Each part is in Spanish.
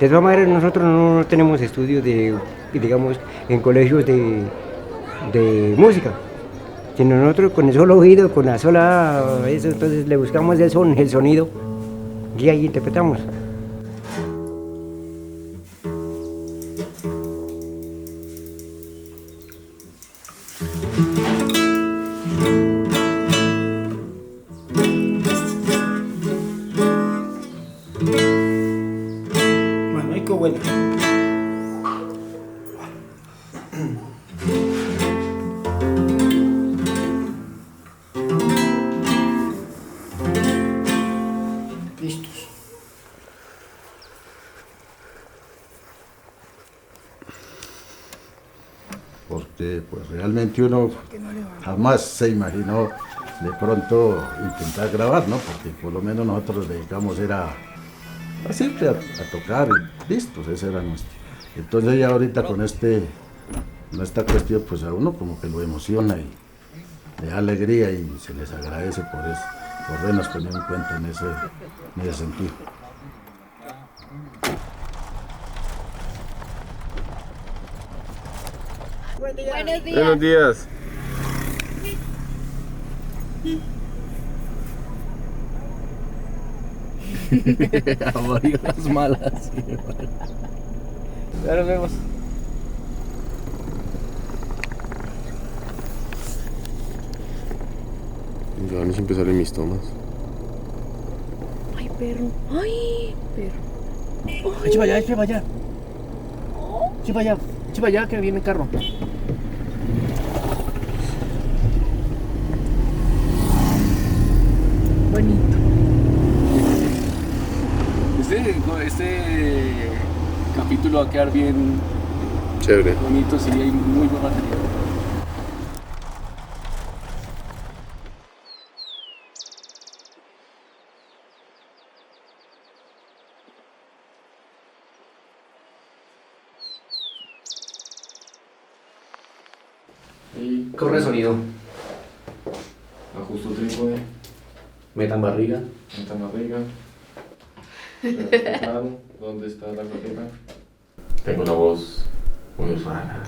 De todas maneras, nosotros no tenemos estudios digamos, en colegios de música, sino nosotros con el solo oído, con la sola, eso, entonces le buscamos el sonido y ahí interpretamos. Bueno, hay que bueno. Listos. Porque pues realmente uno jamás se imaginó de pronto intentar grabar, ¿no? Porque por lo menos nosotros nos dedicamos era a siempre a tocar y listos, ese era nuestro. Entonces ya ahorita con esta cuestión pues a uno como que lo emociona y le da alegría y se les agradece por eso, por habernos tenido en cuenta en ese sentido. Buenos días. Buenos días. Amarillas malas. Ya nos vemos. Ya van a empezar en mis tomas. Ay, perro. Ay, perro. Eche para allá, eche para allá. Eche para allá que viene el carro. Bonito. Este capítulo va a quedar bien Chévere. bonito, sí, hay muy buen material. Y corre sonido. Ajusto trípode. Metan barriga. ¿Dónde está la cartera? Tengo una voz muy rara.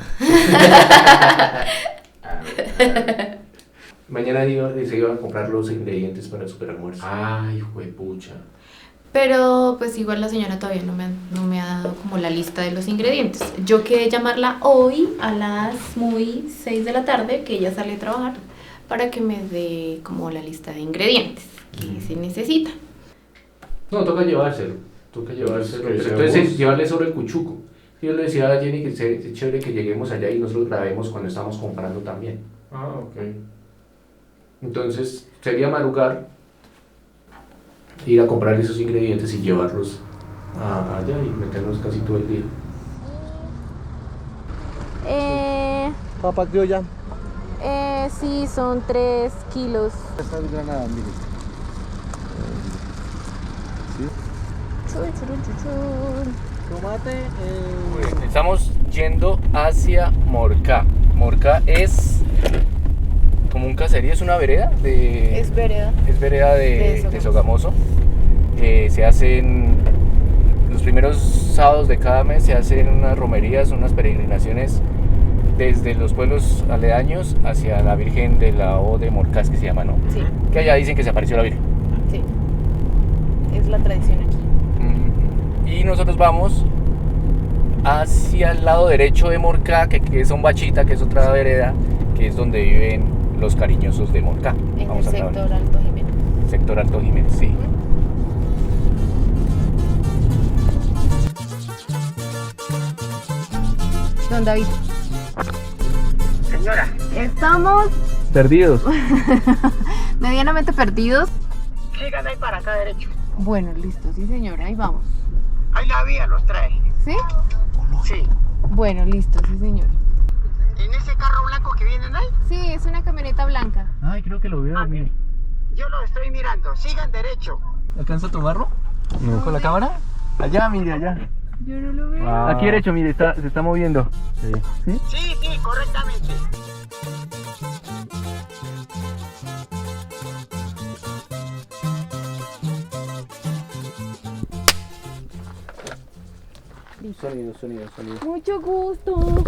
Mañana se iban a comprar los ingredientes para el superalmuerzo. Ay, juepucha. Pero pues igual la señora todavía no me ha dado como la lista de los ingredientes. Yo quedé llamarla hoy a las 6 de la tarde, que ella sale a trabajar, para que me dé como la lista de ingredientes que se necesita. No, toca llevárselo. Pero que entonces llevarle solo el cuchuco. Yo le decía a Jenny que es chévere que lleguemos allá y nosotros grabemos cuando estamos comprando también. Ah, ok. Entonces sería madrugar, ir a comprar esos ingredientes y llevarlos allá y meternos casi todo el día. Papa criolla. Sí, son 3 kilos. Esta es granada, mire. Tomate. Estamos yendo hacia Morcá. Morcá es como un caserío, es una vereda de... Es vereda. Es vereda de Sogamoso. Se hacen los primeros sábados de cada mes, se hacen unas romerías, unas peregrinaciones desde los pueblos aledaños hacia la Virgen de la O de Morcás, que se llama, ¿no? Sí, Que allá dicen que se apareció la Virgen. sí. Es la tradición aquí. Y nosotros vamos hacia el lado derecho de Morcá, que es Ombachita, que es otra vereda, que es donde viven los cariñosos de Morcá. En Vamos el a trabajar. sector Alto Jiménez. Sector Alto Jiménez, sí. Don David. Señora. Estamos Perdidos. medianamente perdidos. Sigan ahí para acá derecho. Bueno, listo, sí señora, ahí vamos. Ahí la vía los trae. ¿Sí? Sí. Bueno, listo, sí señor. ¿En ese carro blanco que vienen ahí? Sí, es una camioneta blanca. Ay, creo que lo veo. Mire. Yo lo estoy mirando. Sigan derecho. ¿Alcanza a tomarlo? No. ¿Con la cámara? Allá, mire, allá. Yo no lo veo. Aquí derecho, mire, se está moviendo. Sí, sí, correctamente. Sonido. Mucho gusto.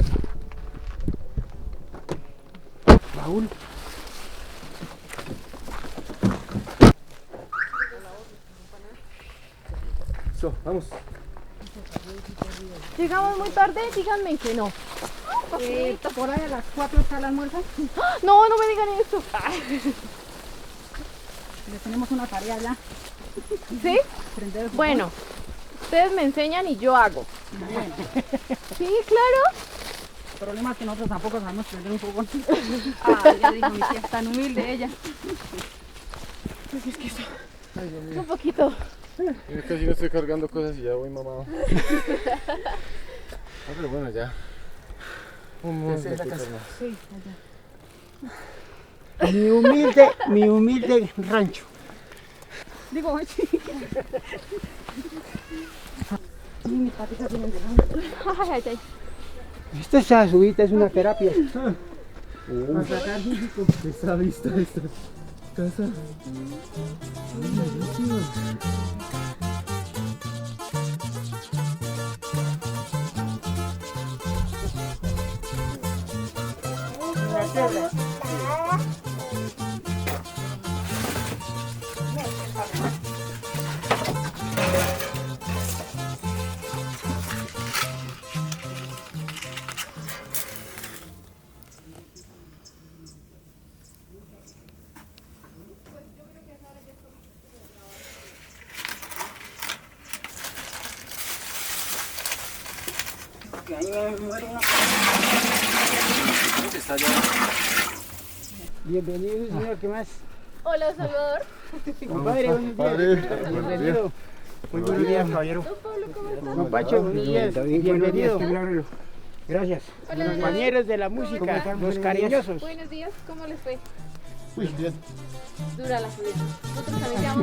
Raúl. Vamos. Llegamos muy tarde, díganme que no. Por ahí a las 4 está el almuerzo. No, no me digan eso. Le tenemos una tarea ya. ¿Sí? Bueno, ustedes me enseñan y yo hago. Sí, claro. El problema es que nosotros tampoco sabemos prender un fogón. Ya dijo mi tía, tan humilde ella. Pues es que eso. Un poquito. Casi no estoy cargando cosas y ya voy mamado. Pero bueno, ya. Esa es la casa. Sí, allá. Mi humilde rancho. Digo, sí. Sí, mis patitas vienen de lado. Ay. Esta subida es una terapia. A sacar físico. Está vista esta casa. Bienvenido, señor, ¿qué más? Hola, Salvador. Compadre, buenos días. Bienvenido. Muy buenos días, caballero. Don Pacho, buenos días. Bienvenido. Gracias. Hola, Compañeros de la música, los cariñosos. Buenos días, ¿cómo les fue? Uy, bien. Dura la subida. Nosotros también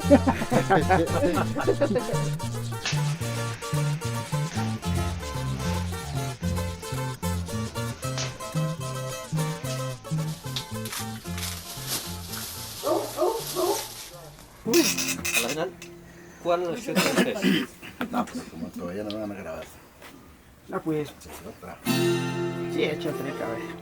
¿Cuál es el proceso? No, pues como todavía no me van a grabar. No, pues. Otra. Sí, he hecho tres cabezas.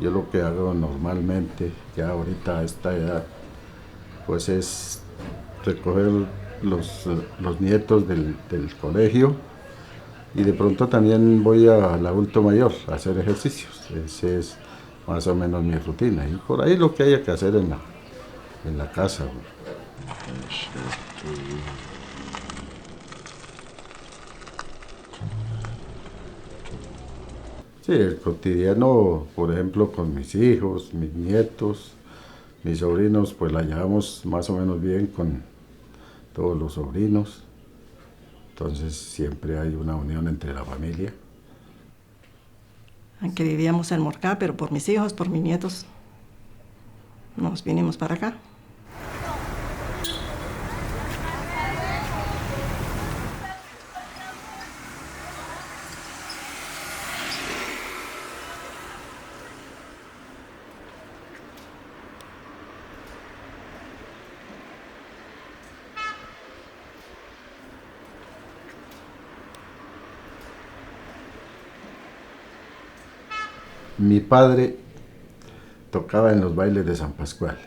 Yo lo que hago normalmente, ya ahorita a esta edad, pues es recoger los nietos del colegio y de pronto también voy al adulto mayor a hacer ejercicios. Ese es más o menos mi rutina y por ahí lo que haya que hacer en la casa. Sí, el cotidiano, por ejemplo, con mis hijos, mis nietos, mis sobrinos, pues la llevamos más o menos bien con todos los sobrinos. Entonces siempre hay una unión entre la familia. Aunque vivíamos en Morcá, pero por mis hijos, por mis nietos, nos vinimos para acá. Mi padre tocaba en los bailes de San Pascual.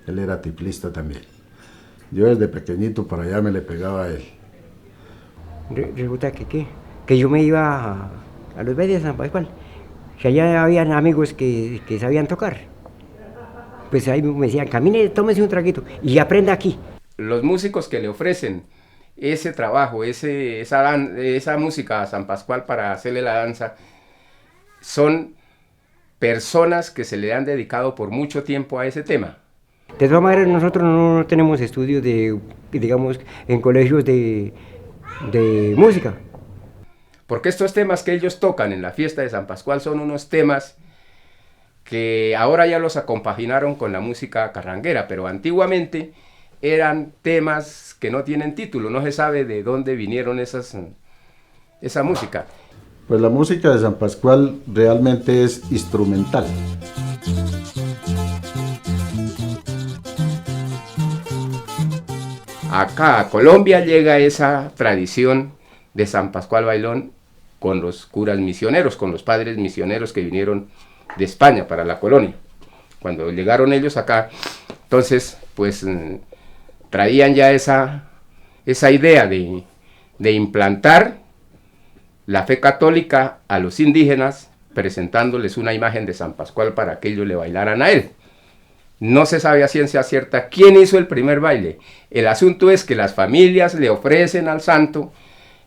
Él era tiplista también. Yo desde pequeñito por allá me le pegaba a él. Resulta que yo me iba a los bailes de San Pascual. Que allá habían amigos que sabían tocar. Pues ahí me decían, camine, tómese un traguito y aprenda aquí. Los músicos que le ofrecen ese trabajo, esa música a San Pascual para hacerle la danza, son personas que se le han dedicado por mucho tiempo a ese tema. De todas maneras, nosotros no tenemos estudios digamos, en colegios de música. Porque estos temas que ellos tocan en la fiesta de San Pascual son unos temas que ahora ya los acompaginaron con la música carranguera, pero antiguamente eran temas que no tienen título, no se sabe de dónde vinieron esa música. Pues la música de San Pascual realmente es instrumental. Acá a Colombia llega esa tradición de San Pascual Bailón con los curas misioneros, con los padres misioneros que vinieron de España para la colonia. Cuando llegaron ellos acá, entonces pues traían ya esa idea de implantar la fe católica a los indígenas, presentándoles una imagen de San Pascual para que ellos le bailaran a él. No se sabe a ciencia cierta quién hizo el primer baile. El asunto es que las familias le ofrecen al santo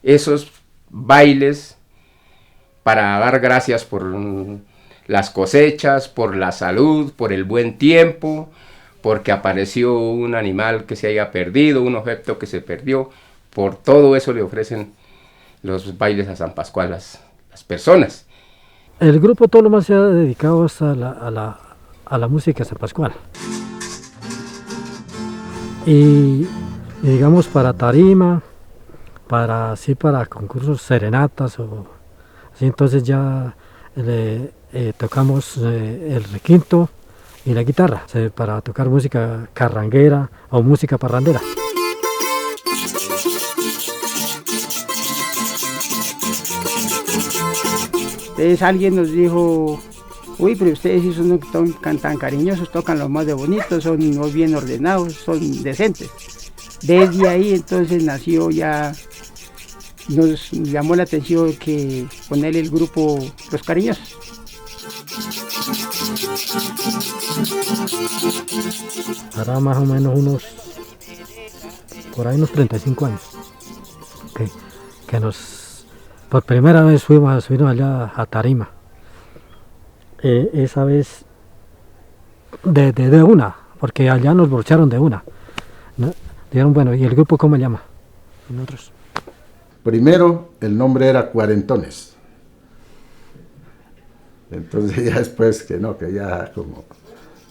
esos bailes para dar gracias por las cosechas, por la salud, por el buen tiempo, porque apareció un animal que se haya perdido, un objeto que se perdió. Por todo eso le ofrecen los bailes a San Pascual las personas. El grupo todo lo más se ha dedicado a la música de San Pascual. Y digamos para tarima, para concursos, serenatas o así, entonces ya tocamos el requinto y la guitarra para tocar música carranguera o música parrandera. Entonces alguien nos dijo, uy, pero ustedes sí son tan cariñosos, tocan lo más de bonitos, son muy bien ordenados, son decentes. Desde ahí entonces nació ya, nos llamó la atención que ponerle el grupo Los Cariñosos. Hará más o menos por ahí unos 35 años que por primera vez fuimos allá a tarima. Esa vez de una, porque allá nos brocharon de una, ¿no? Dijeron, bueno, ¿y el grupo cómo se llama? ¿Y nosotros? Primero el nombre era Cuarentones. Entonces ya después que ya como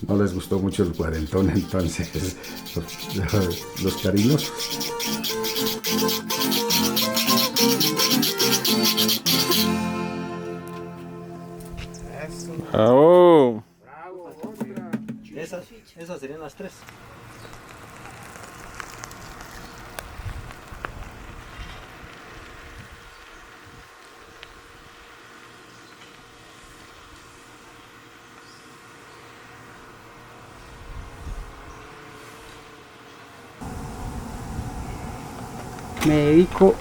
no les gustó mucho el cuarentón, entonces los cariñosos. ¡Bravo! Esas serían las tres. Me dedico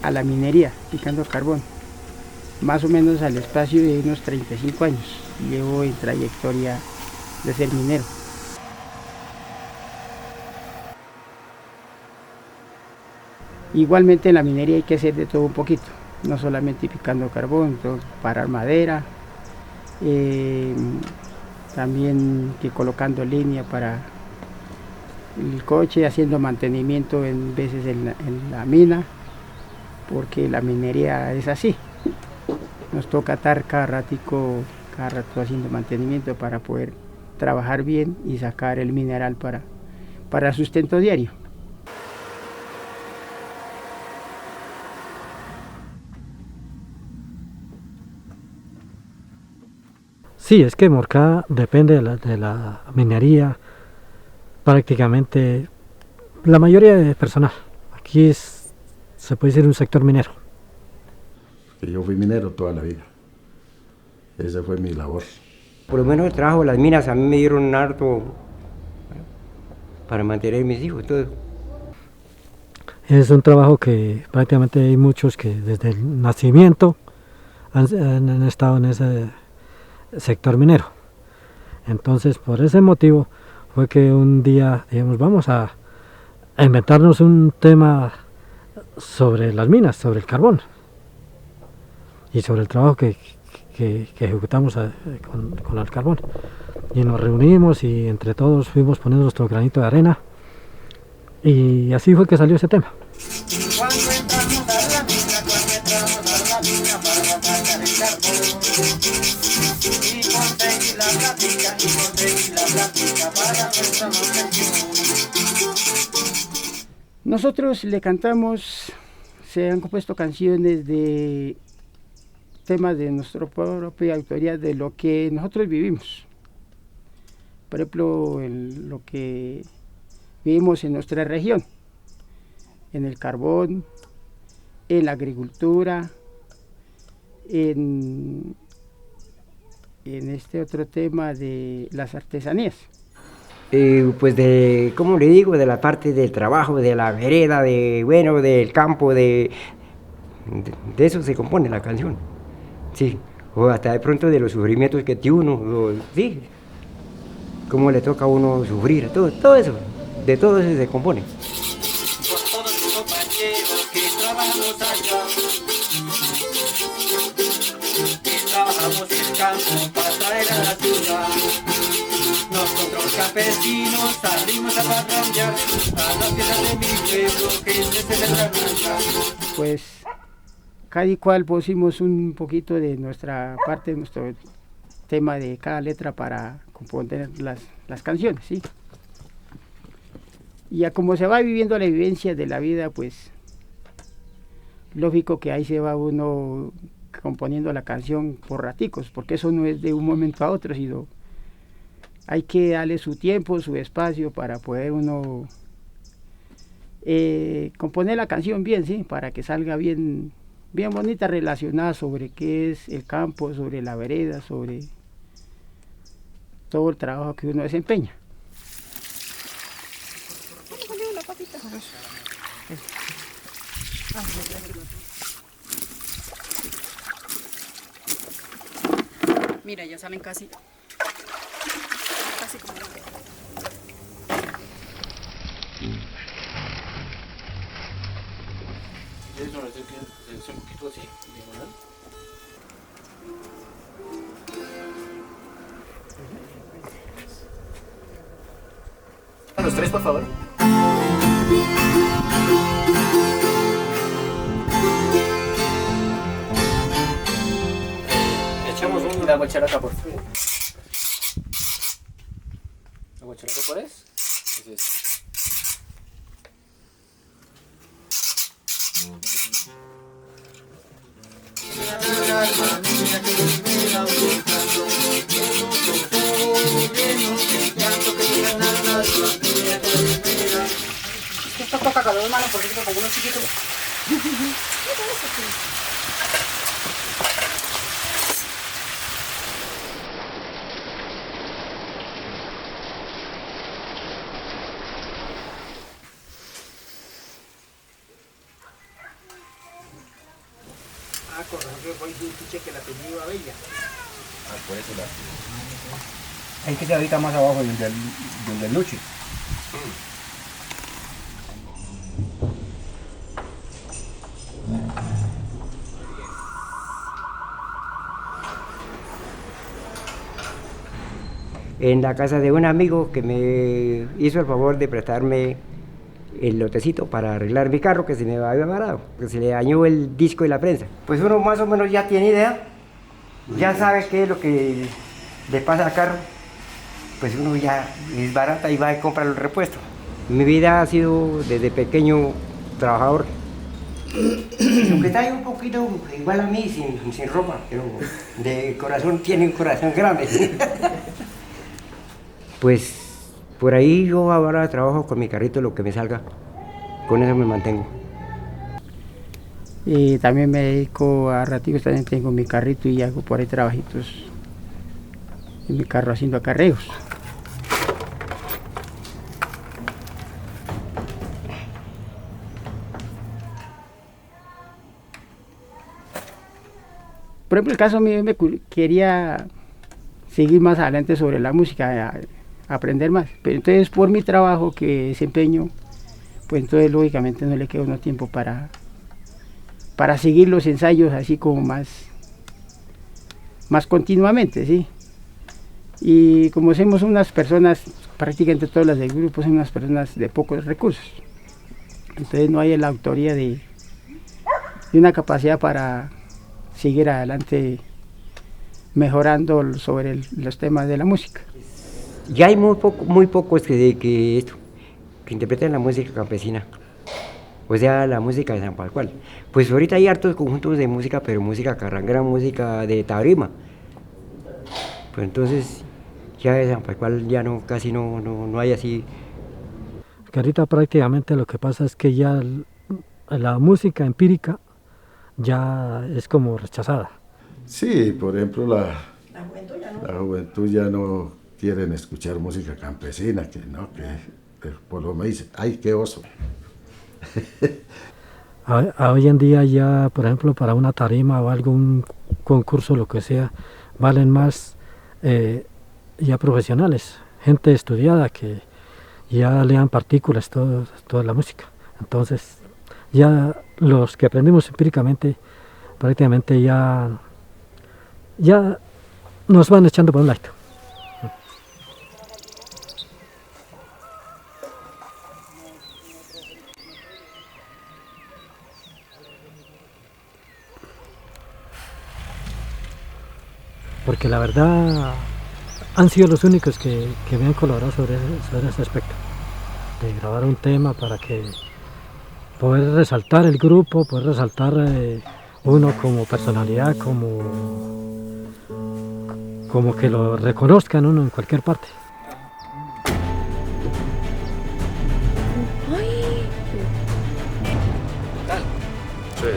a la minería, picando carbón, más o menos al espacio de unos 35 años. Llevo en trayectoria de ser minero. Igualmente en la minería hay que hacer de todo un poquito, no solamente picando carbón, parar madera, también que colocando línea para el coche, haciendo mantenimiento en veces en la mina, porque la minería es así. Nos toca estar cada rato haciendo mantenimiento para poder trabajar bien y sacar el mineral para el sustento diario. Sí, es que Morcá depende de la minería, prácticamente la mayoría de personal. Aquí se puede decir un sector minero. Yo fui minero toda la vida. Esa fue mi labor. Por lo menos el trabajo de las minas a mí me dieron harto para mantener mis hijos, todo. Es un trabajo que prácticamente hay muchos que desde el nacimiento han estado en ese sector minero. Entonces, por ese motivo fue que un día dijimos, vamos a inventarnos un tema sobre las minas, sobre el carbón y sobre el trabajo que ejecutamos con el carbón. Y nos reunimos y entre todos fuimos poniendo nuestro granito de arena y así fue que salió ese tema. Cuando entramos a la mina, que trabajar la mina para sacar el carbón. Y conseguir la plática para nuestra profesión. Nosotros le cantamos, se han compuesto canciones de temas de nuestra propia autoría, de lo que nosotros vivimos. Por ejemplo, lo que vivimos en nuestra región, en el carbón, en la agricultura, en este otro tema de las artesanías. Pues de, ¿cómo le digo? De la parte del trabajo, de la vereda, del campo, de eso se compone la canción, sí, o hasta de pronto de los sufrimientos que tiene uno, sí, cómo le toca a uno sufrir, todo eso, de todo eso se compone. Por todos mis compañeros que trabajamos allá, que trabajamos en el campo para traer a la ciudad. Nosotros campesinos salimos a patrullar a las tierras de mi pueblo que se celebra nuestra. Pues cada y cual pusimos un poquito de nuestra parte, nuestro tema de cada letra para componer las canciones, ¿sí? Y a como se va viviendo la vivencia de la vida, pues lógico que ahí se va uno componiendo la canción por raticos, porque eso no es de un momento a otro, sino hay que darle su tiempo, su espacio para poder uno componer la canción bien, ¿sí? Para que salga bien bonita, relacionada sobre qué es el campo, sobre la vereda, sobre todo el trabajo que uno desempeña. Mira, ya salen casi como... Eso no es un poquito así, diagonal. Los tres, por favor. Echamos una guacharaca por favor. ¿La guacharaca cuál es? Así es. Esto toca con dos manos porque con uno chiquito. Con razón que fue un piche que la tenía bella. Por eso la... Hay que se ahorita más abajo donde el luche. En la casa de un amigo que me hizo el favor de prestarme el lotecito para arreglar mi carro que se me había varado, que se le dañó el disco de la prensa. Pues uno más o menos ya tiene idea, ya sabe qué es lo que le pasa al carro, pues uno ya es barata y va y compra los repuestos. Mi vida ha sido desde pequeño trabajador, aunque está ahí un poquito igual a mí, sin ropa, pero de corazón tiene un corazón grande. Pues por ahí yo ahora trabajo con mi carrito, lo que me salga, con eso me mantengo. Y también me dedico a raticos, también tengo mi carrito y hago por ahí trabajitos en mi carro haciendo acarreos. Por ejemplo, el caso mío, me quería seguir más adelante sobre la música, aprender más, pero entonces por mi trabajo que desempeño, pues entonces lógicamente no le queda uno tiempo para seguir los ensayos así como más continuamente, ¿sí? Y como somos unas personas, prácticamente todas las del grupo son unas personas de pocos recursos, entonces no hay la autoría de y una capacidad para seguir adelante mejorando sobre los temas de la música. Ya hay muy pocos que interpretan la música campesina, o sea, la música de San Pascual. Pues ahorita hay hartos conjuntos de música, pero música carranguera, música de tarima. Pues entonces ya de San Pascual ya casi no hay así. Que ahorita prácticamente lo que pasa es que ya la música empírica ya es como rechazada. Sí, por ejemplo, la juventud ya no quieren escuchar música campesina, que por lo menos dice, ¡ay, qué oso! Hoy en día ya, por ejemplo, para una tarima o algún concurso, lo que sea, valen más ya profesionales, gente estudiada que ya lean partículas, toda la música. Entonces, ya los que aprendimos empíricamente, prácticamente ya nos van echando por un lado. Porque la verdad han sido los únicos que me han colaborado sobre ese aspecto, de grabar un tema para que poder resaltar el grupo, poder resaltar uno como personalidad, como que lo reconozcan uno en cualquier parte. Sí.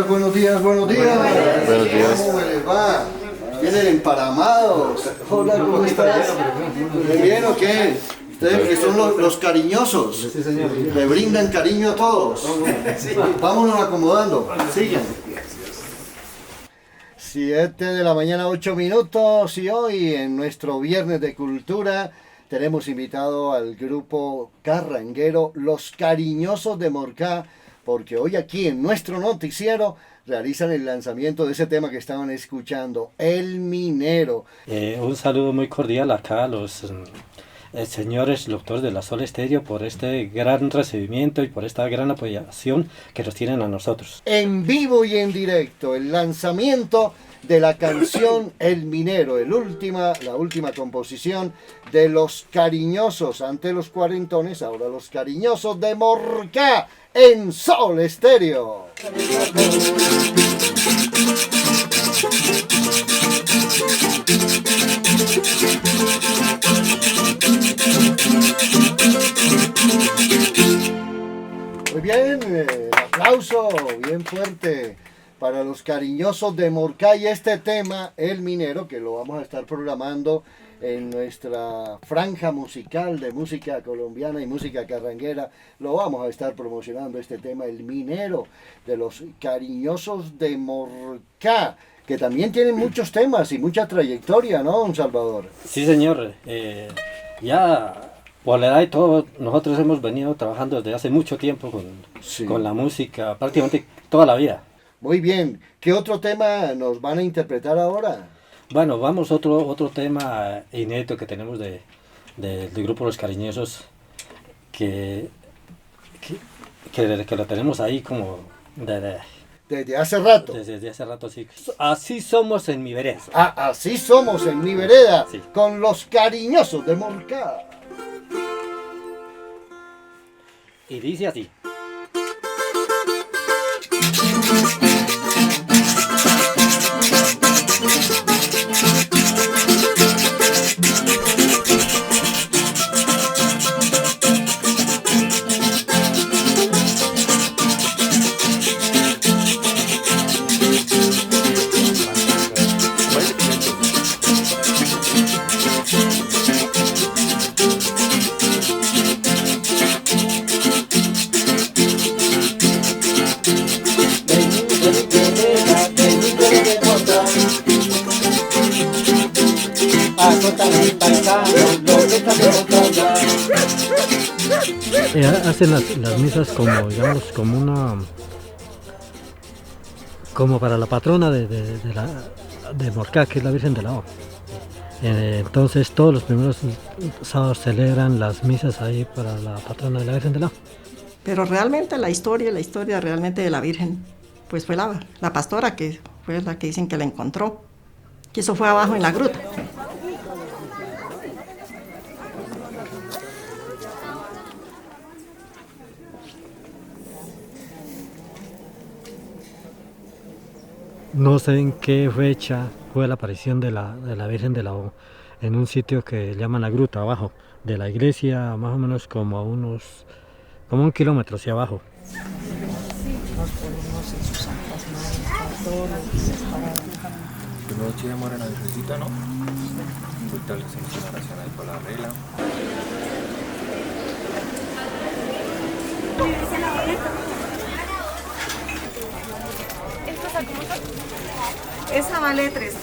Buenos días. Buenos días. ¿Cómo les va? ¿Vienen emparamados? Hola, ¿cómo estás? ¿Bien o qué? Ustedes que son los cariñosos, le brindan cariño a todos. Vámonos acomodando, sigan. 7 de la mañana, 8 minutos, y hoy en nuestro Viernes de Cultura tenemos invitado al grupo carranguero Los Cariñosos de Morcá, porque hoy aquí en nuestro noticiero realizan el lanzamiento de ese tema que estaban escuchando, El Minero. Un saludo muy cordial acá a los señores doctores de la Sol Estéreo por este gran recibimiento y por esta gran apoyación que nos tienen a nosotros. En vivo y en directo, el lanzamiento de la canción El Minero, la última composición de Los Cariñosos, ante los cuarentones, ahora Los Cariñosos de Morcá, en Sol Estéreo. Muy bien, aplauso bien fuerte para Los Cariñosos de Morcá y este tema, El Minero, que lo vamos a estar programando en nuestra franja musical de música colombiana y música carranguera. Lo vamos a estar promocionando, este tema, El Minero, de Los Cariñosos de Morcá, que también tienen muchos temas y mucha trayectoria, ¿no, don Salvador? Sí, señor. Ya por la edad y todo, nosotros hemos venido trabajando desde hace mucho tiempo con la música, prácticamente toda la vida. Muy bien. ¿Qué otro tema nos van a interpretar ahora? Bueno, vamos otro tema inédito que tenemos del grupo Los Cariñosos, que lo tenemos ahí como desde hace rato. Desde hace rato, sí. Así somos en mi vereda. Así somos en mi vereda, sí. Con Los Cariñosos de Morcá. Y dice así. cantar el paisano lo que sabemos cantar. Hacen las misas como, digamos, como para la patrona de Morcá, que es la Virgen de la O. Entonces todos los primeros sábados celebran las misas ahí para la patrona de la Virgen de la O. Pero realmente la historia realmente de la Virgen, pues fue la pastora que fue la que dicen que la encontró, que eso fue abajo en la gruta. No sé en qué fecha fue la aparición de la Virgen de la O en un sitio que llaman la gruta, abajo de la iglesia, más o menos como un kilómetro hacia abajo. Nos ponemos en sus santas manos para todo lo que es para... Primero sí demora en la virgencita, ¿no? Ahorita le hacemos una oración ahí por la regla. Esa vale 3.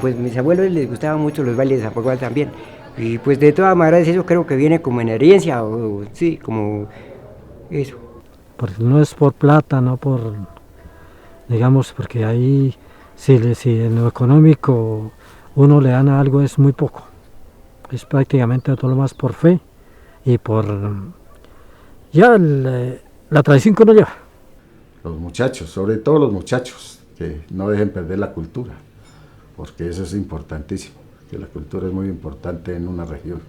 Pues mis abuelos les gustaban mucho los bailes de Zapocual también. Y pues de todas maneras eso creo que viene como en herencia, o sí, como eso. Porque no es por plata, no por, digamos, porque ahí si en lo económico uno le dan algo es muy poco. Es prácticamente todo lo más por fe y por ya la tradición que uno lleva. Los muchachos, sobre todo los muchachos, que no dejen perder la cultura, porque eso es importantísimo, que la cultura es muy importante en una región.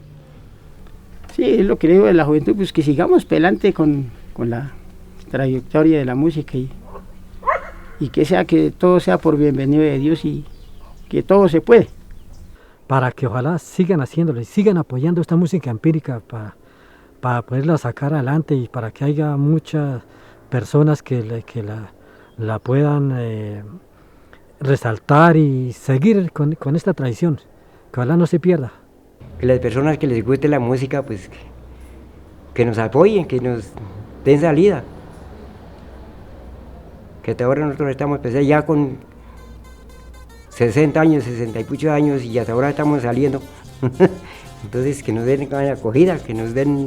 Sí, es lo que digo de la juventud, pues que sigamos pelante con la trayectoria de la música y que todo sea por bienvenido de Dios y que todo se puede. Para que ojalá sigan haciéndolo y sigan apoyando esta música empírica para poderla sacar adelante y para que haya muchas personas que la puedan resaltar y seguir con esta tradición, que ojalá no se pierda. Que las personas que les guste la música, pues que nos apoyen, que nos den salida. Que hasta ahora nosotros estamos ya con 60 años, 60 y muchos años y hasta ahora estamos saliendo. Entonces que nos den acogida, que nos den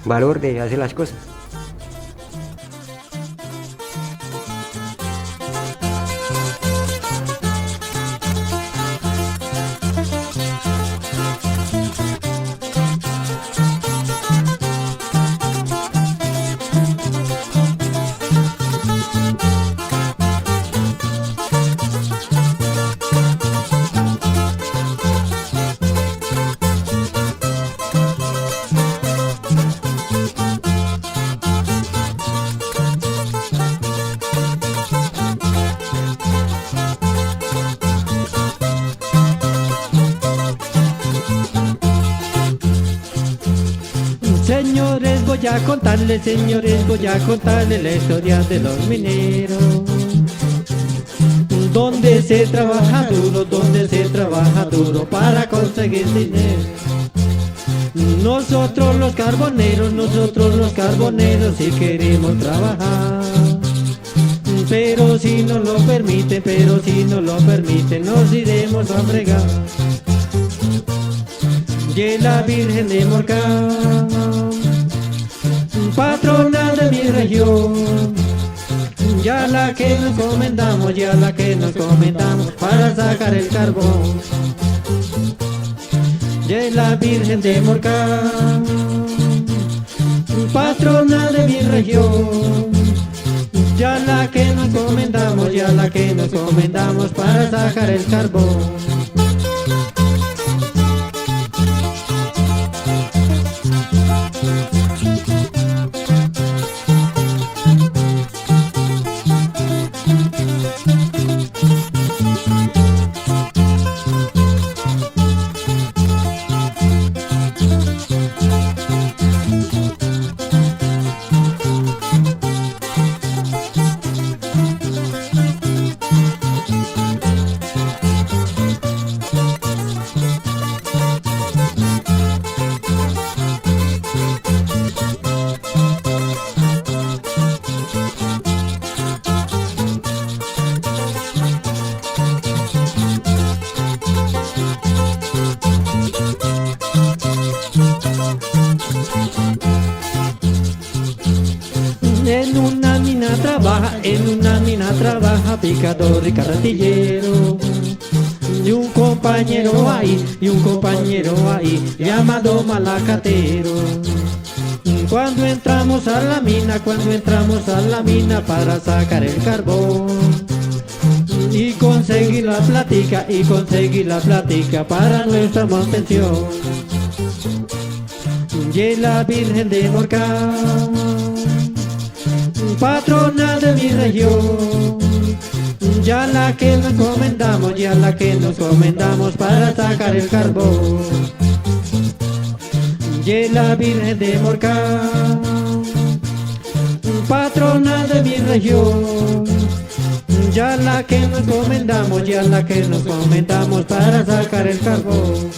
valor de hacer las cosas. Señores, voy a contarles la historia de los mineros. Donde se trabaja duro para conseguir dinero. Nosotros los carboneros, si queremos trabajar. Pero si no lo permiten, nos iremos a fregar. Y la Virgen de Morcá, patrona de mi región, ya la que nos encomendamos para sacar el carbón. Ya la Virgen de Morcá, patrona de mi región, ya la que nos encomendamos para sacar el carbón. En una mina trabaja picador y carretillero. Y un compañero ahí, llamado Malacatero. Cuando entramos a la mina para sacar el carbón y conseguir la plática para nuestra mantención. Y la Virgen de Morcá, patrona de mi región, ya la que nos encomendamos para sacar el carbón. Y la Virgen de Morcá, patrona de mi región, ya la que nos encomendamos para sacar el carbón.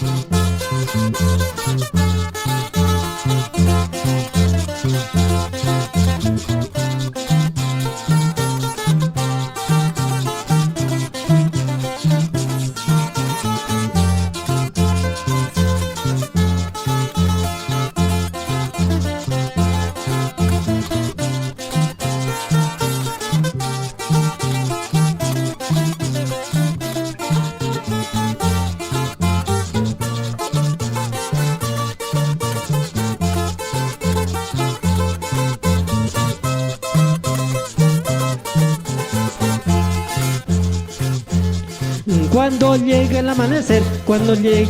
Cuando llegue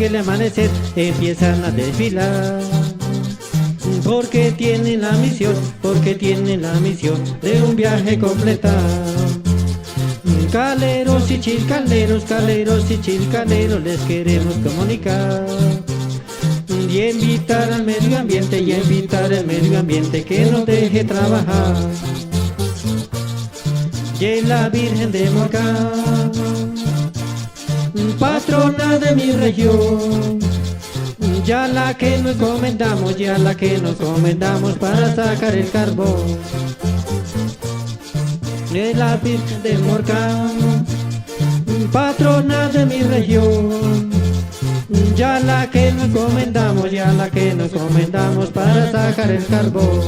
el amanecer, empiezan a desfilar, porque tienen la misión de un viaje completar. Caleros y chilcaleros, les queremos comunicar y invitar al medio ambiente que nos deje trabajar. Y la Virgen de Morcá, patrona de mi región, ya la que nos encomendamos para sacar el carbón. De la Virgen de Morcá, patrona de mi región, ya la que nos encomendamos para sacar el carbón.